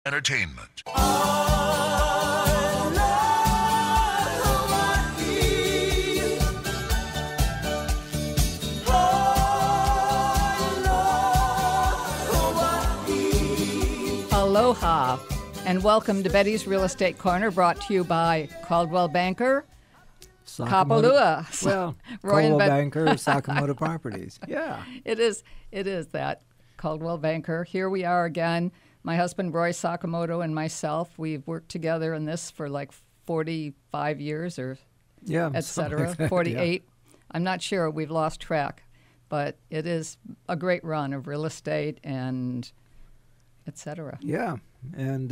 Entertainment. Aloha, and welcome to Betty's Real Estate Corner, brought to you by Caldwell Banker, Kapalua. Well, Roy and Caldwell Banker, Sakamoto Properties. Yeah. It is that Caldwell Banker. Here we are again. My husband, Roy Sakamoto, and myself, we've worked together in this for like 45 years or et cetera, like that, 48. yeah. I'm not sure. We've lost track. But it is a great run of real estate and et cetera. Yeah. And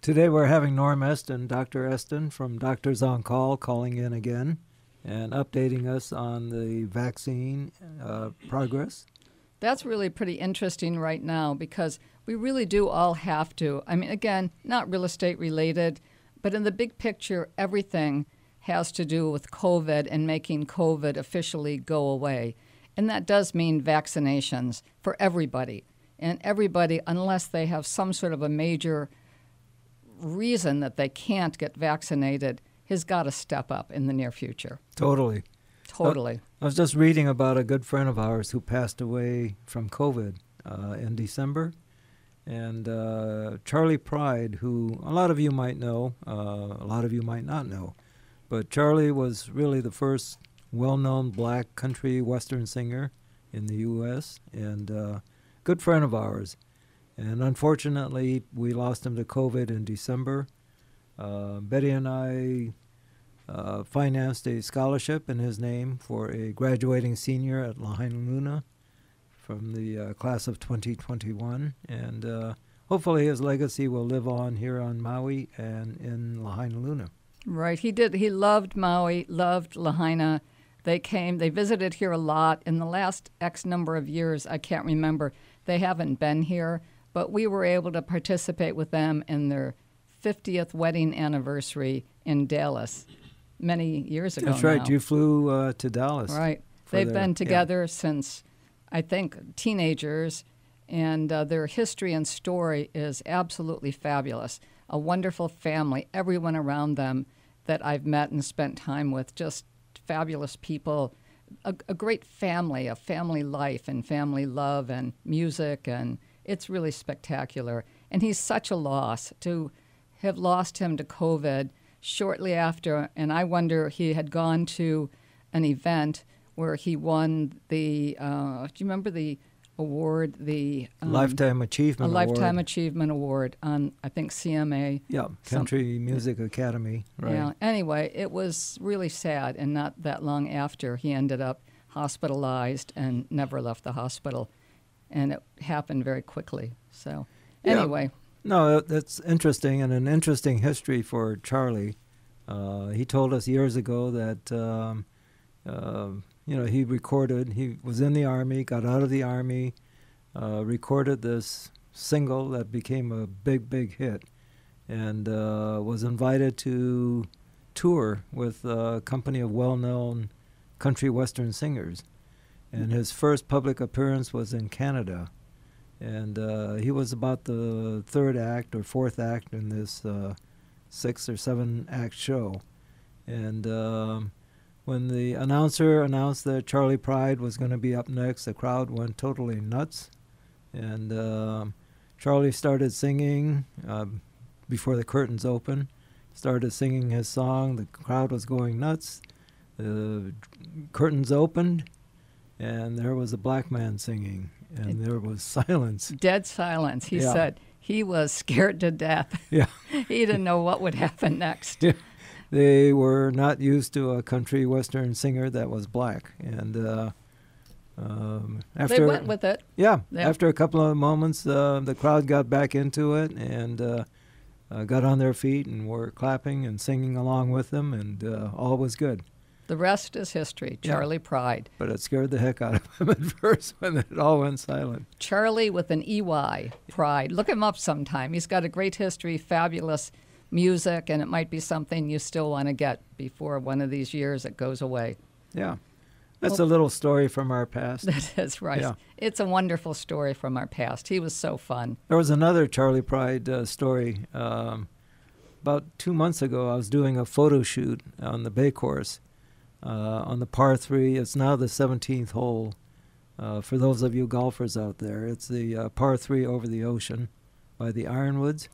today we're having Norm Estin, Dr. Estin from Doctors on Call, calling in again and updating us on the vaccine progress. That's really pretty interesting right now because we really do all have to. I mean, again, not real estate related, but in the big picture, everything has to do with COVID and making COVID officially go away. And that does mean vaccinations for everybody. And everybody, unless they have some sort of a major reason that they can't get vaccinated, has got to step up in the near future. Totally. Totally. I was just reading about a good friend of ours who passed away from COVID in December. And Charley Pride, who a lot of you might know, a lot of you might not know. But Charley was really the first well-known black country western singer in the U.S. and good friend of ours. And unfortunately, we lost him to COVID in December. Betty and I financed a scholarship in his name for a graduating senior at Lahainaluna from the class of 2021. And hopefully his legacy will live on here on Maui and in Lahainaluna. Right. He did. He loved Maui, loved Lahaina. They came, they visited here a lot. In the last X number of years, I can't remember, they haven't been here, but we were able to participate with them in their 50th wedding anniversary in Dallas many years ago. That's right. Now. You flew to Dallas. Right. They've been together since, I think, teenagers, and their history and story is absolutely fabulous. A wonderful family, everyone around them that I've met and spent time with, just fabulous people, a great family, a family life and family love and music, and it's really spectacular. And he's such a loss to have lost him to COVID shortly after, and I wonder, he had gone to an event where he won the, do you remember the award, the Lifetime Achievement Award. Lifetime Achievement Award on, I think, CMA. Yeah, Country Music Academy. Right. Yeah. Anyway, it was really sad, and not that long after, he ended up hospitalized and never left the hospital, and it happened very quickly. So, anyway. No, that's interesting, and an interesting history for Charley. He told us years ago that he recorded, he was in the Army, got out of the Army, recorded this single that became a big, big hit, and was invited to tour with a company of well-known country western singers. And his first public appearance was in Canada. And he was about the third act or fourth act in this 6 or 7 act show. And when the announcer announced that Charley Pride was going to be up next, the crowd went totally nuts. And Charley started singing before the curtains opened, started singing his song. The crowd was going nuts. The curtains opened, and there was a black man singing, and there was silence. Dead silence. He said he was scared to death. Yeah. He didn't know what would happen next. Yeah. They were not used to a country western singer that was black. And after they went with it. Yeah. After a couple of moments, the crowd got back into it and got on their feet and were clapping and singing along with them, and all was good. The rest is history. Charley Pride. But it scared the heck out of him at first when it all went silent. Charley with an EY, Pride. Look him up sometime. He's got a great history, fabulous music, and it might be something you still want to get before one of these years it goes away. Yeah. That's a little story from our past. That is right. Yeah. It's a wonderful story from our past. He was so fun. There was another Charley Pride story. About 2 months ago, I was doing a photo shoot on the Bay Course on the par 3. It's now the 17th hole. For those of you golfers out there, it's the par 3 over the ocean by the Ironwoods.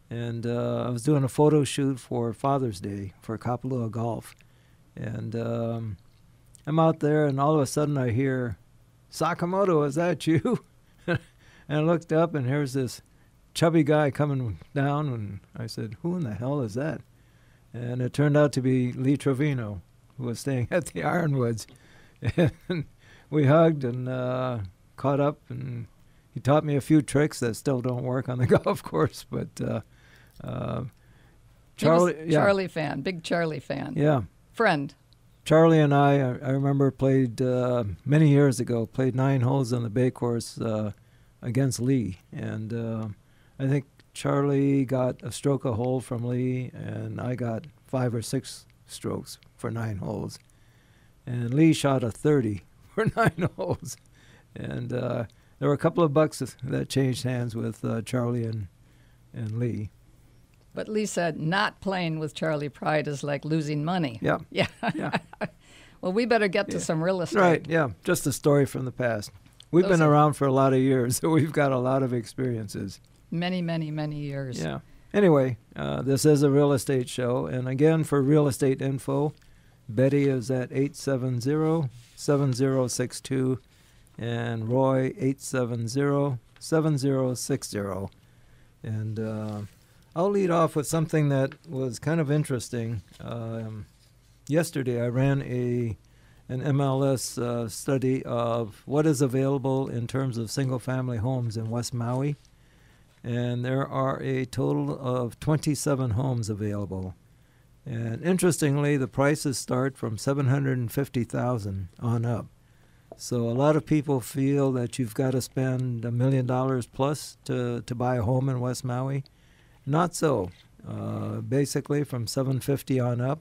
And I was doing a photo shoot for Father's Day for Kapalua Golf. And I'm out there, and all of a sudden I hear, "Sakamoto, is that you?" And I looked up, and here's this chubby guy coming down, and I said, "Who in the hell is that?" And it turned out to be Lee Trevino, who was staying at the Ironwoods. And we hugged and caught up, and he taught me a few tricks that still don't work on the golf course. But Charley fan, big Charley fan. Yeah. Friend. Charley and I remember played many years ago, played 9 holes on the Bay Course against Lee. And I think Charley got a stroke a hole from Lee, and I got 5 or 6 strokes for 9 holes. And Lee shot a 30 for 9 holes. And there were a couple of bucks that changed hands with Charley and Lee. But Lee said not playing with Charley Pride is like losing money. Yeah. Yeah. Yeah. Well, we better get to some real estate. Right, yeah. Just a story from the past. We've been around for a lot of years, so we've got a lot of experiences. Many, many, many years. Yeah. Anyway, this is a real estate show. And again, for real estate info, Betty is at 870-7062 and Roy 870-7060. And I'll lead off with something that was kind of interesting. Yesterday I ran an MLS study of what is available in terms of single-family homes in West Maui. And there are a total of 27 homes available. And interestingly, the prices start from $750,000 on up. So a lot of people feel that you've got to spend $1 million plus to buy a home in West Maui. Not so. Basically from $750,000 on up.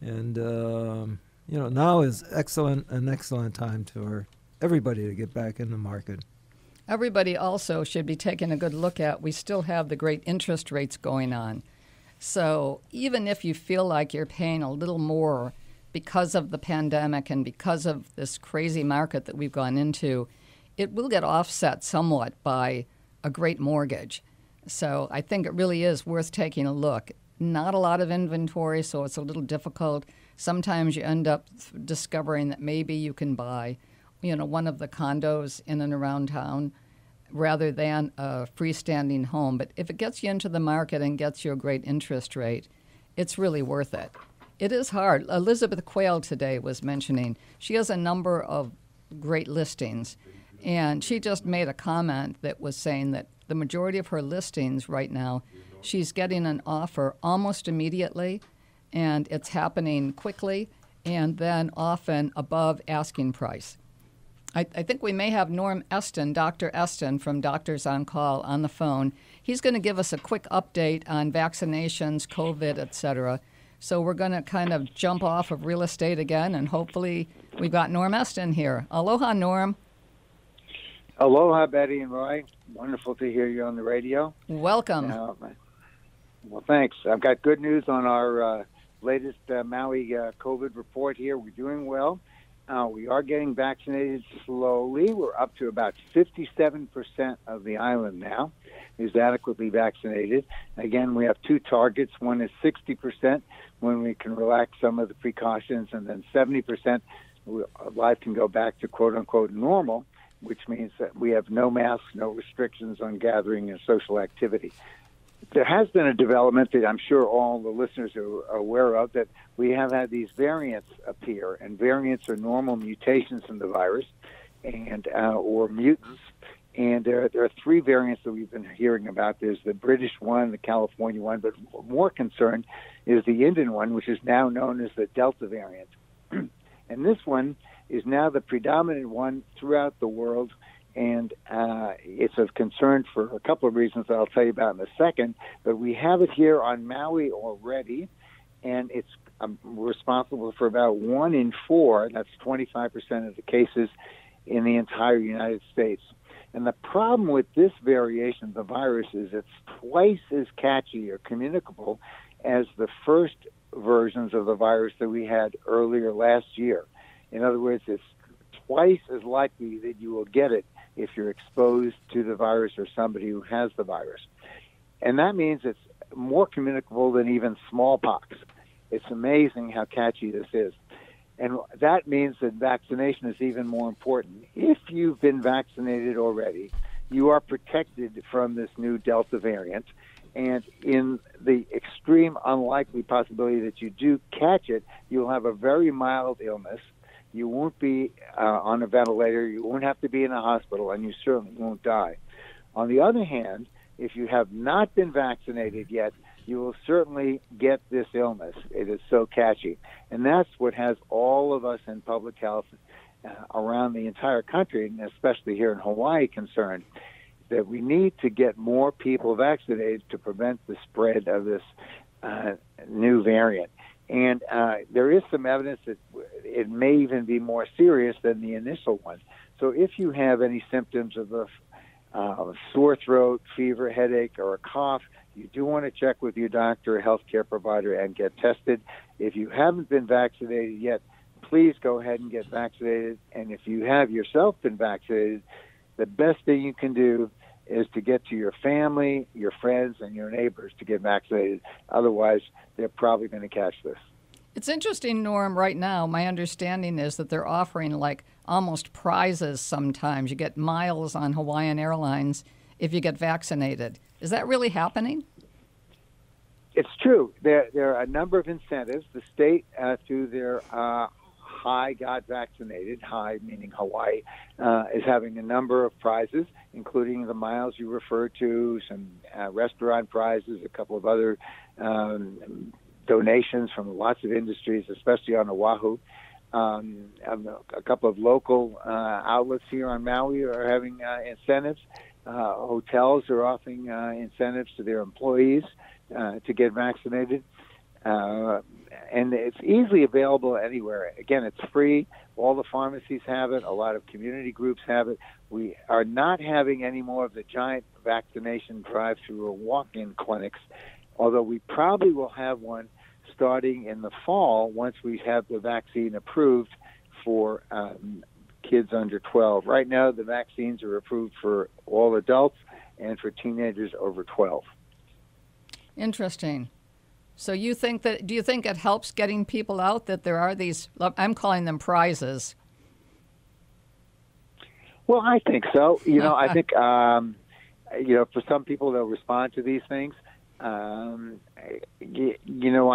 And, now is an excellent time for everybody to get back in the market. Everybody also should be taking a good look at, we still have the great interest rates going on. So even if you feel like you're paying a little more because of the pandemic and because of this crazy market that we've gone into, it will get offset somewhat by a great mortgage. So I think it really is worth taking a look. Not a lot of inventory, so it's a little difficult. Sometimes you end up discovering that maybe you can buy, one of the condos in and around town rather than a freestanding home. But if it gets you into the market and gets you a great interest rate, it's really worth it. It is hard. Elizabeth Quayle today was mentioning she has a number of great listings, and she just made a comment that was saying that the majority of her listings right now, she's getting an offer almost immediately, and it's happening quickly, and then often above asking price. I think we may have Norm Estin, Dr. Estin from Doctors on Call on the phone. He's going to give us a quick update on vaccinations, COVID, et cetera. So we're going to kind of jump off of real estate again, and hopefully we've got Norm Estin here. Aloha, Norm. Aloha, Betty and Roy. Wonderful to hear you on the radio. Welcome. Well, thanks. I've got good news on our latest Maui COVID report here. We're doing well. We are getting vaccinated slowly. We're up to about 57% of the island now is adequately vaccinated. Again, we have 2 targets. One is 60% when we can relax some of the precautions, and then 70% life can go back to quote-unquote normal, which means that we have no masks, no restrictions on gathering and social activity. There has been a development that I'm sure all the listeners are aware of, that we have had these variants appear, and variants are normal mutations in the virus, and or mutants. And there are 3 variants that we've been hearing about. There's the British one, the California one, but more concerned is the Indian one, which is now known as the Delta variant. And this one is now the predominant one throughout the world. And it's of concern for a couple of reasons that I'll tell you about in a second. But we have it here on Maui already, and it's responsible for about 1 in 4, that's 25% of the cases in the entire United States. And the problem with this variation of the virus is it's twice as catchy or communicable as the first versions of the virus that we had earlier last year. In other words, it's twice as likely that you will get it if you're exposed to the virus or somebody who has the virus. And that means it's more communicable than even smallpox. It's amazing how catchy this is. And that means that vaccination is even more important. If you've been vaccinated already, you are protected from this new Delta variant. And in the extreme unlikely possibility that you do catch it, you'll have a very mild illness. You won't be on a ventilator. You won't have to be in a hospital, and you certainly won't die. On the other hand, if you have not been vaccinated yet, you will certainly get this illness. It is so catchy. And that's what has all of us in public health around the entire country, and especially here in Hawaii, concerned that we need to get more people vaccinated to prevent the spread of this new variant. And there is some evidence that it may even be more serious than the initial one. So if you have any symptoms of a sore throat, fever, headache, or a cough, you do want to check with your doctor or healthcare provider and get tested. If you haven't been vaccinated yet, please go ahead and get vaccinated. And if you have yourself been vaccinated, the best thing you can do is to get to your family, your friends, and your neighbors to get vaccinated. Otherwise, they're probably going to catch this. It's interesting, Norm, right now, my understanding is that they're offering like almost prizes sometimes. You get miles on Hawaiian Airlines if you get vaccinated. Is that really happening? It's true. There are a number of incentives. The state, through their High Got Vaccinated, High meaning Hawaii, is having a number of prizes, including the miles you referred to, some restaurant prizes, a couple of other donations from lots of industries, especially on Oahu. A couple of local outlets here on Maui are having incentives. Hotels are offering incentives to their employees to get vaccinated. And it's easily available anywhere. Again, it's free. All the pharmacies have it. A lot of community groups have it. We are not having any more of the giant vaccination drive-through or walk-in clinics, although we probably will have one starting in the fall once we have the vaccine approved for kids under 12. Right now, the vaccines are approved for all adults and for teenagers over 12. Interesting. So do you think it helps getting people out that there are these, I'm calling them prizes? Well, I think so. I think, for some people, they'll respond to these things. I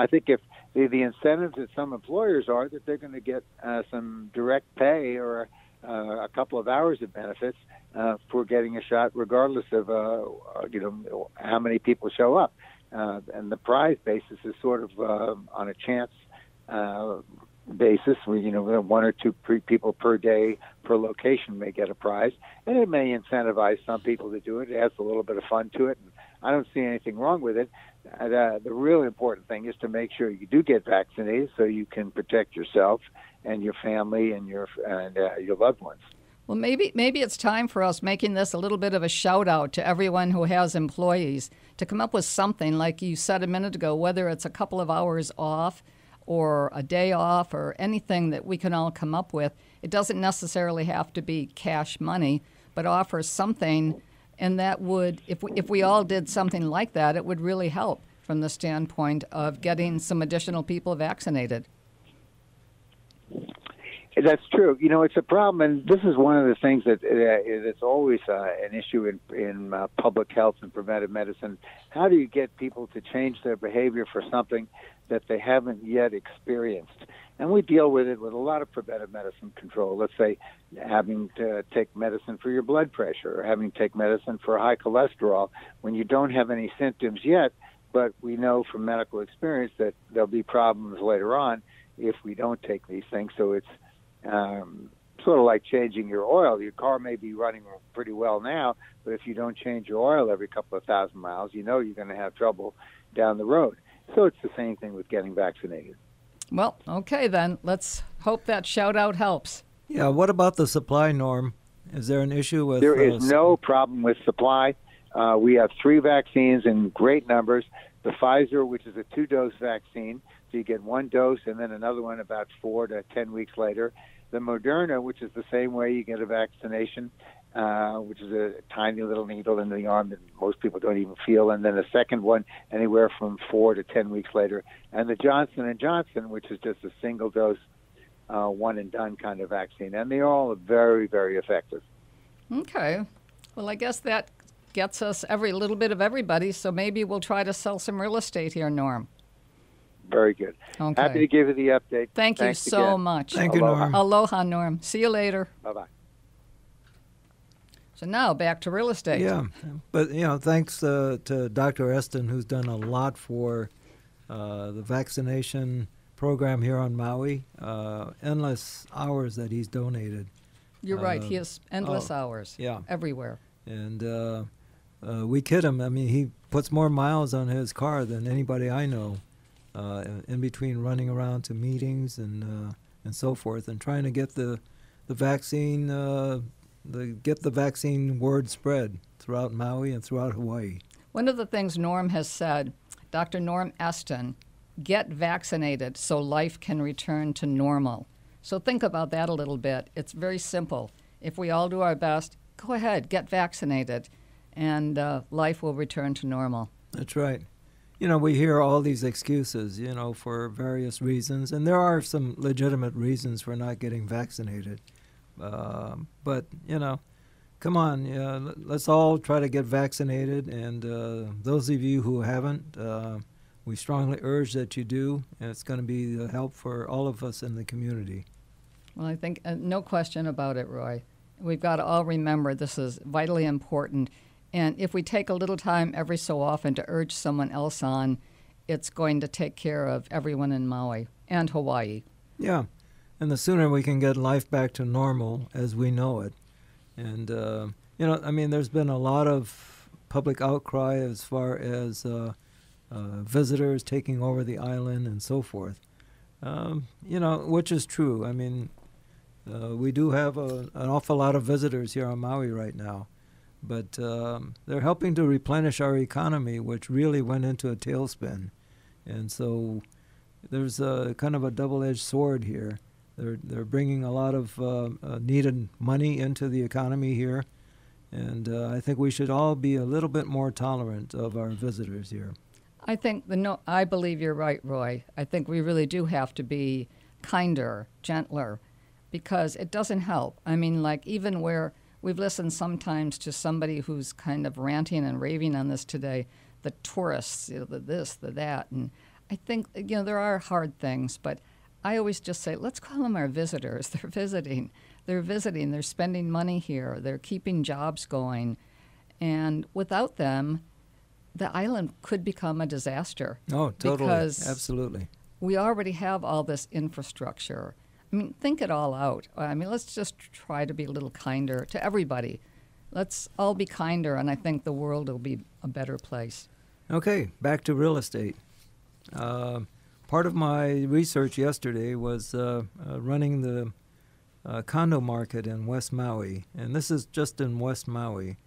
think if the incentives that some employers are that they're going to get some direct pay or a couple of hours of benefits for getting a shot, regardless of how many people show up. And the prize basis is sort of on a chance basis, where 1 or 2 people per day per location may get a prize, and it may incentivize some people to do it. It adds a little bit of fun to it, and I don't see anything wrong with it. The really important thing is to make sure you do get vaccinated so you can protect yourself and your family and your loved ones. Well, maybe it's time for us making this a little bit of a shout out to everyone who has employees to come up with something like you said a minute ago, whether it's a couple of hours off or a day off or anything that we can all come up with. It doesn't necessarily have to be cash money, but offer something, and that would, if we all did something like that, it would really help from the standpoint of getting some additional people vaccinated. That's true. It's a problem, and this is one of the things that's always an issue in public health and preventive medicine. How do you get people to change their behavior for something that they haven't yet experienced? And we deal with it with a lot of preventive medicine control. Let's say having to take medicine for your blood pressure or having to take medicine for high cholesterol when you don't have any symptoms yet, but we know from medical experience that there'll be problems later on if we don't take these things. So it's sort of like changing your oil. Your car may be running pretty well now, but if you don't change your oil every couple of thousand miles, you're going to have trouble down the road. So it's the same thing with getting vaccinated. Well, okay then. Let's hope that shout-out helps. Yeah, what about the supply, Norm? Is there an issue with... There is no problem with supply. We have 3 vaccines in great numbers. The Pfizer, which is a 2-dose vaccine, so you get 1 dose and then another one about 4 to 10 weeks later. The Moderna, which is the same way you get a vaccination, which is a tiny little needle in the arm that most people don't even feel, and then a second one anywhere from 4 to 10 weeks later. And the Johnson & Johnson, which is just a single dose, one-and-done kind of vaccine. And they're all very, very effective. Okay. Well, I guess that gets us every little bit of everybody, so maybe we'll try to sell some real estate here, Norm. Very good. Okay. Happy to give you the update. Thank you so again. much. Thank you, Aloha. Norm. Aloha, Norm. See you later. Bye-bye. So now back to real estate. Yeah, but thanks to Dr. Estin, who's done a lot for the vaccination program here on Maui. Endless hours that he's donated. You're right. He has endless hours. Yeah. Everywhere. And we kid him. I mean, he puts more miles on his car than anybody I know. In between running around to meetings and so forth, and trying to get the vaccine. Get the vaccine word spread throughout Maui and throughout Hawaii. One of the things Norm has said, Dr. Norm Estin, get vaccinated so life can return to normal. So think about that a little bit. It's very simple. If we all do our best, go ahead, get vaccinated, and life will return to normal. That's right. We hear all these excuses, for various reasons, and there are some legitimate reasons for not getting vaccinated. But, come on, let's all try to get vaccinated. And those of you who haven't, we strongly urge that you do. And it's going to be a help for all of us in the community. Well, I think no question about it, Roy. We've got to all remember this is vitally important. And if we take a little time every so often to urge someone else on, it's going to take care of everyone in Maui and Hawaii. Yeah. And the sooner we can get life back to normal as we know it. And, there's been a lot of public outcry as far as visitors taking over the island and so forth, which is true. I mean, we do have an awful lot of visitors here on Maui right now. But they're helping to replenish our economy, which really went into a tailspin. And so there's a kind of a double-edged sword here. They're bringing a lot of needed money into the economy here, and I think we should all be a little bit more tolerant of our visitors here. I believe you're right, Roy. I think we really do have to be kinder, gentler, because it doesn't help. I mean, like even where we've listened sometimes to somebody who's kind of ranting and raving on this today, the tourists, the this, the that, and I think there are hard things, but I always just say, let's call them our visitors. They're visiting. They're spending money here. They're keeping jobs going. And without them, the island could become a disaster. Oh, totally. Because absolutely. We already have all this infrastructure. I mean, think it all out. I mean, let's just try to be a little kinder to everybody. Let's all be kinder, and I think the world will be a better place. Okay, back to real estate. Part of my research yesterday was running the condo market in West Maui, and this is just in West Maui.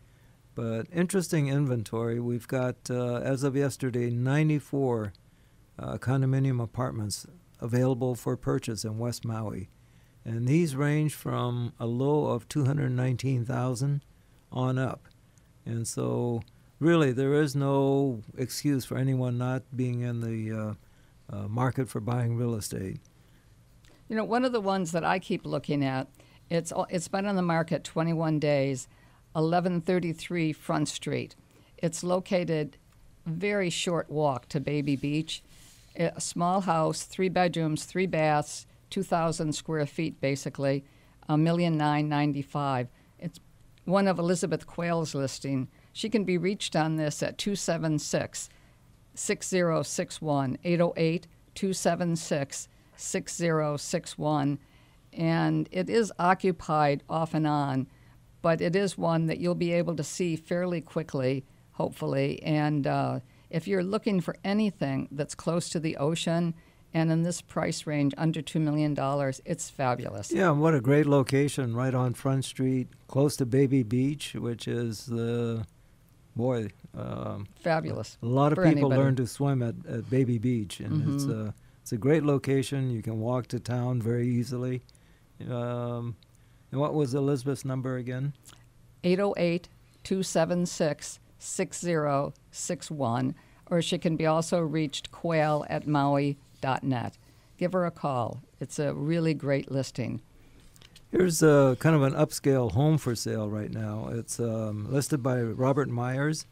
But interesting inventory. We've got, as of yesterday, 94 condominium apartments available for purchase in West Maui. And these range from a low of $219,000 on up. And so really there is no excuse for anyone not being in the market for buying real estate. One of the ones that I keep looking at, it's been on the market 21 days, 1133 Front Street. It's located very short walk to Baby Beach. A small house, 3 bedrooms, 3 baths, 2,000 square feet basically, $1,995,000. It's one of Elizabeth Quayle's listing. She can be reached on this at 276-6061, 808-276-6061. And it is occupied off and on, but it is one that you'll be able to see fairly quickly, hopefully. And If you're looking for anything that's close to the ocean and in this price range under $2 million, it's fabulous. Yeah, what a great location right on Front Street, close to Baby Beach, which is fabulous. A lot of for people anybody. learn to swim at Baby Beach, and it's a great location. You can walk to town very easily. And what was Elizabeth's number again? 808-276-6061, or she can be also reached quail@maui.net. Give her a call. It's a really great listing. Here's kind of an upscale home for sale right now. It's listed by Robert Myers.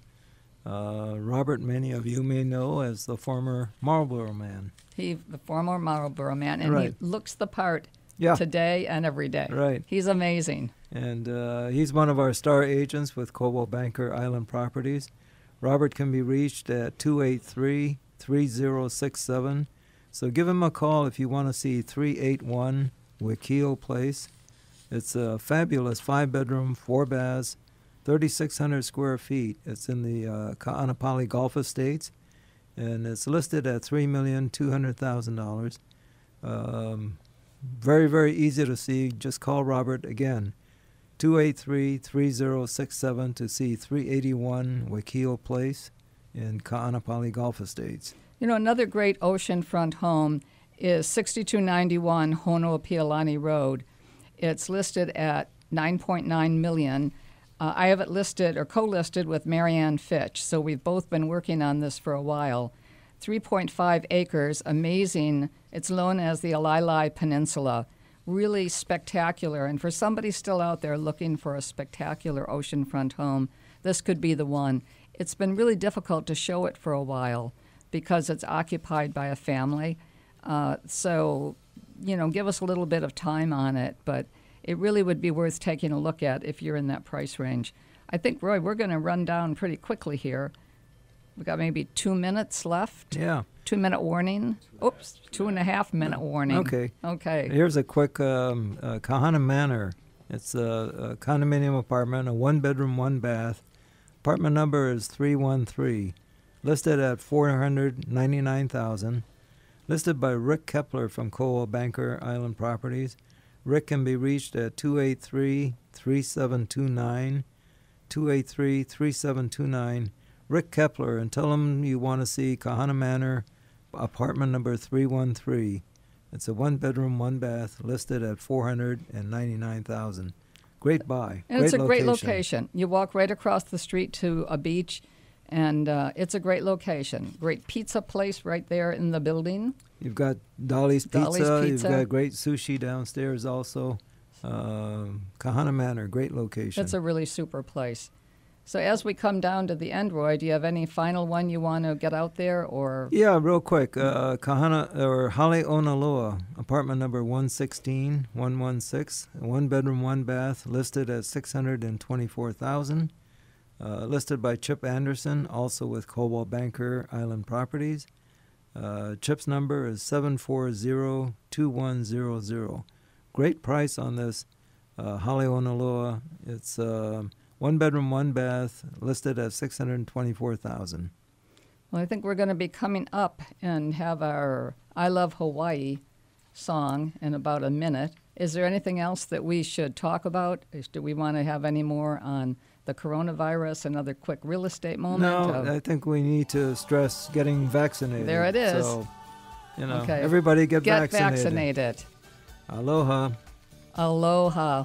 Robert, many of you may know as the former Marlboro Man. The former Marlboro Man, and Right. he looks the part Yeah, today and every day. right. He's amazing. And he's one of our star agents with Cobo Banker Island Properties. Robert can be reached at 283-3067. So give him a call if you want to see 381 Wakio Place. It's a fabulous 5-bedroom, 4 baths, 3,600 square feet. It's in the Ka'anapali Golf Estates, and it's listed at $3,200,000. Very, very easy to see. Just call Robert again, 283-3067 to see 381 Wakio Place in Ka'anapali Golf Estates. You know, another great oceanfront home is 6291 Honoapialani Road. It's listed at $9.9 million. I have it listed or co-listed with Marianne Fitch, so we've both been working on this for a while. 3.5 acres, amazing. It's known as the Alailai Peninsula. Really spectacular. And for somebody still out there looking for a spectacular oceanfront home, this could be the one. It's been really difficult to show it for a while because it's occupied by a family. So, you know, give us a little bit of time on it, but it really would be worth taking a look at if you're in that price range. I think, Roy, we're going to run down pretty quickly here. We've got maybe 2 minutes left. Yeah. 2-minute warning. Oops, 2.5-minute warning. Okay. Okay. Here's a quick Kahana Manor. It's a condominium apartment, a 1-bedroom, 1-bath. Apartment number is 313. Listed at $499,000. Listed by Rick Kepler from Coal Banker Island Properties. Rick can be reached at 283-3729. 283-3729. Rick Kepler, and tell him you want to see Kahana Manor, apartment number 313. It's a 1-bedroom, 1-bath, listed at $499,000. Great buy. And it's a great location. You walk right across the street to a beach, and it's a great location. Great pizza place right there in the building. You've got Dolly's Pizza. Pizza. You've got great sushi downstairs also. Kahana Manor, great location. It's a really super place. So as we come down to the end, Roy, do you have any final one you want to get out there, or? Yeah, real quick. Kahana or Lahainaluna, apartment number 116, 116, 1-bedroom, 1-bath, listed at $624,000. Listed by Chip Anderson, also with Coal Banker Island Properties. Chip's number is 740-2100. Great price on this Lahainaluna. It's 1-bedroom, 1-bath, listed at $624,000. Well, I think we're going to be coming up and have our I Love Hawaii song in about a minute. Is there anything else that we should talk about? Do we want to have any more on the coronavirus, another quick real estate moment? No, I think we need to stress getting vaccinated. There it is. So, Okay. everybody get Get vaccinated. vaccinated. Aloha. Aloha.